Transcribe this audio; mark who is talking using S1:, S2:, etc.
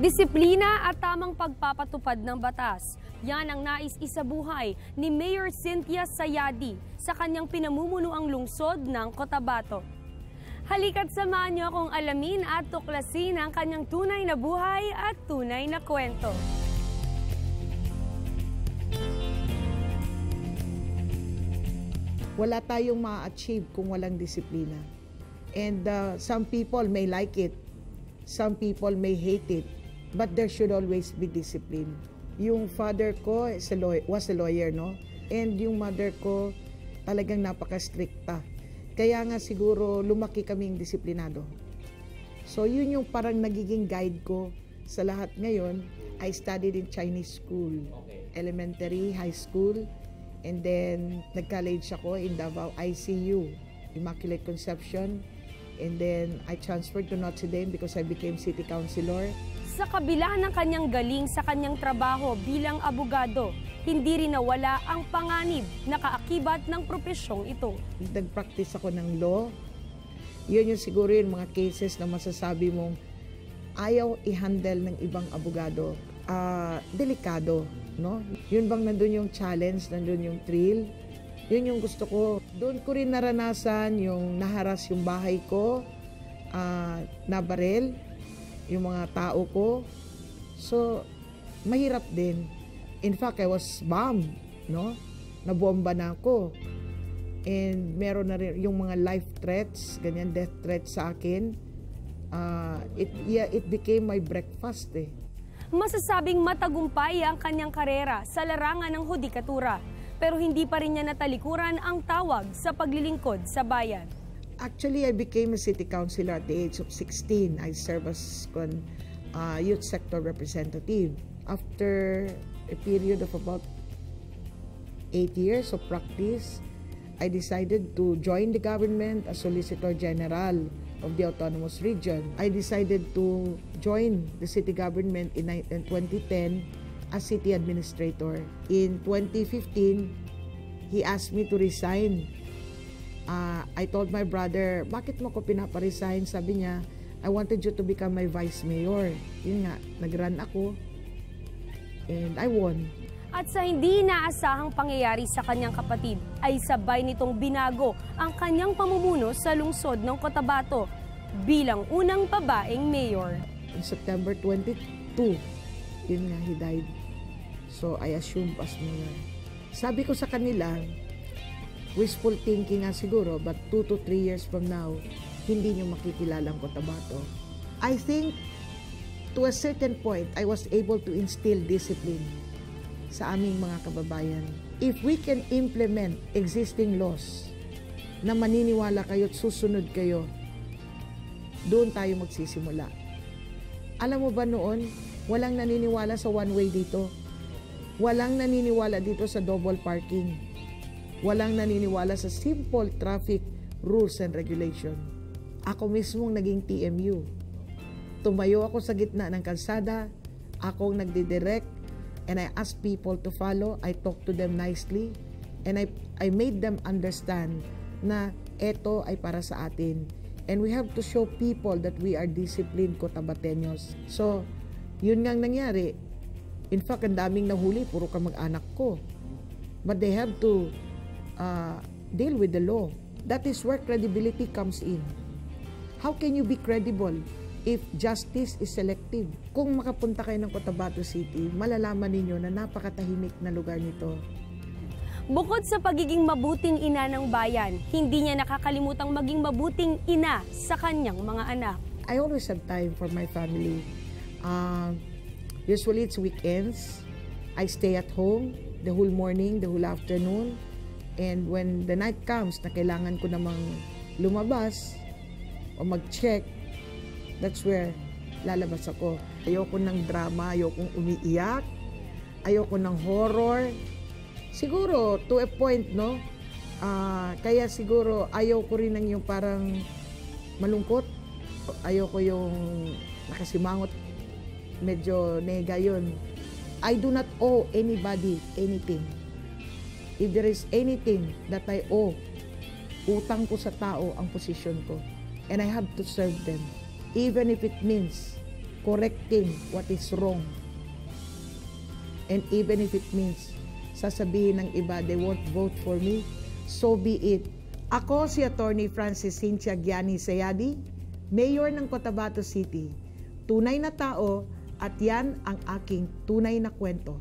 S1: Disiplina at tamang pagpapatupad ng batas. Yan ang nais isabuhay ni Mayor Cynthia Sayadi sa kanyang pinamumunuang lungsod ng Cotabato. Halika't samahan niyo akong alamin at tuklasin ang kanyang tunay na buhay at tunay na kwento.
S2: Wala tayong ma-achieve kung walang disiplina. And some people may like it, some people may hate it, but there should always be discipline. Yung father ko was a lawyer, no? And yung mother ko talagang napaka-stricta. Kaya nga siguro lumaki kaming disiplinado. So yun yung parang nagiging guide ko sa lahat ngayon. I studied in Chinese school, elementary, high school, and then nag-college ako in Davao ICU, Immaculate Conception. And then I transferred to Notre Dame because I became city councilor.
S1: Sa kabila ng kanyang galing sa kanyang trabaho bilang abogado, hindi rin nawala ang panganib na kaakibat ng profesyong ito.
S2: Nag-practice ako ng law. Yun yung siguro yung mga cases na masasabi mong ayaw i-handle ng ibang abogado. Delikado, no? Yun bang nandun yung challenge, nandun yung thrill? Yun yung gusto ko. Doon ko rin naranasan yung naharas yung bahay ko, nabarel yung mga tao ko. So, mahirap din. In fact, I was bombed, no? Nabomba na ako. And meron na rin yung mga life threats, ganyan, death threats sa akin. It became my breakfast, eh.
S1: Masasabing matagumpay ang kanyang karera sa larangan ng hudikatura. Pero hindi pa rin niya natalikuran ang tawag sa paglilingkod sa bayan.
S2: Actually, I became a city councilor at the age of 16. I served as youth sector representative. After a period of about 8 years of practice, I decided to join the government as Solicitor General of the Autonomous Region. I decided to join the city government in 2010 as city administrator. In 2015, he asked me to resign. I told my brother, bakit mo ko pinaparesign? Sabi niya, I wanted you to become my vice mayor. Yun nga, nag-run ako and I won.
S1: At sa hindi inaasahang pangyayari sa kanyang kapatid, ay sabay nitong binago ang kanyang pamumuno sa lungsod ng Cotabato bilang unang babaeng mayor.
S2: In September 22, yun nga, he died. So, I assumed as mayor. Sabi ko sa kanila, wishful thinking nga siguro, but 2 to 3 years from now, hindi nyo makikilala ang Cotabato. I think, to a certain point, I was able to instill discipline sa aming mga kababayan. If we can implement existing laws na maniniwala kayo at susunod kayo, doon tayo magsisimula. Alam mo ba noon, walang naniniwala sa one-way dito. Walang naniniwala dito sa double parking. Walang naniniwala sa simple traffic rules and regulation. Ako mismong naging TMU. Tumayo ako sa gitna ng kalsada, akong nagdidirect, and I ask people to follow. I talk to them nicely, and I made them understand na eto ay para sa atin. And we have to show people that we are disciplined Cotabateños. So, yun nga nangyari. In fact, ang daming nahuli, puro kamag-anak ko. But they have to deal with the law. That is where credibility comes in. How can you be credible if justice is selective? Kung makapunta kayo ng Cotabato City, malalaman ninyo na napakatahimik na lugar nito.
S1: Bukod sa pagiging mabuting ina ng bayan, hindi niya nakakalimutang maging mabuting ina sa kanyang mga anak.
S2: I always have time for my family. Usually it's weekends. I stay at home the whole morning, the whole afternoon. And when the night comes na kailangan ko namang lumabas o mag-check, that's where lalabas ako. Ayoko ng drama, ayokong umiiyak, ayoko ng horror. Siguro, to a point, no? Kaya siguro, ayaw ko rin ng yung parang malungkot. Ayoko yung nakasimangot. Medyo nega yun. I do not owe anybody anything. If there is anything that I owe, utang ko sa tao ang posisyon ko. And I have to serve them. Even if it means correcting what is wrong. And even if it means sasabihin ng iba, they won't vote for me, so be it. Ako si Attorney Francis Cynthia Giani Sayadi, Mayor ng Cotabato City. Tunay na tao at yan ang aking tunay na kwento.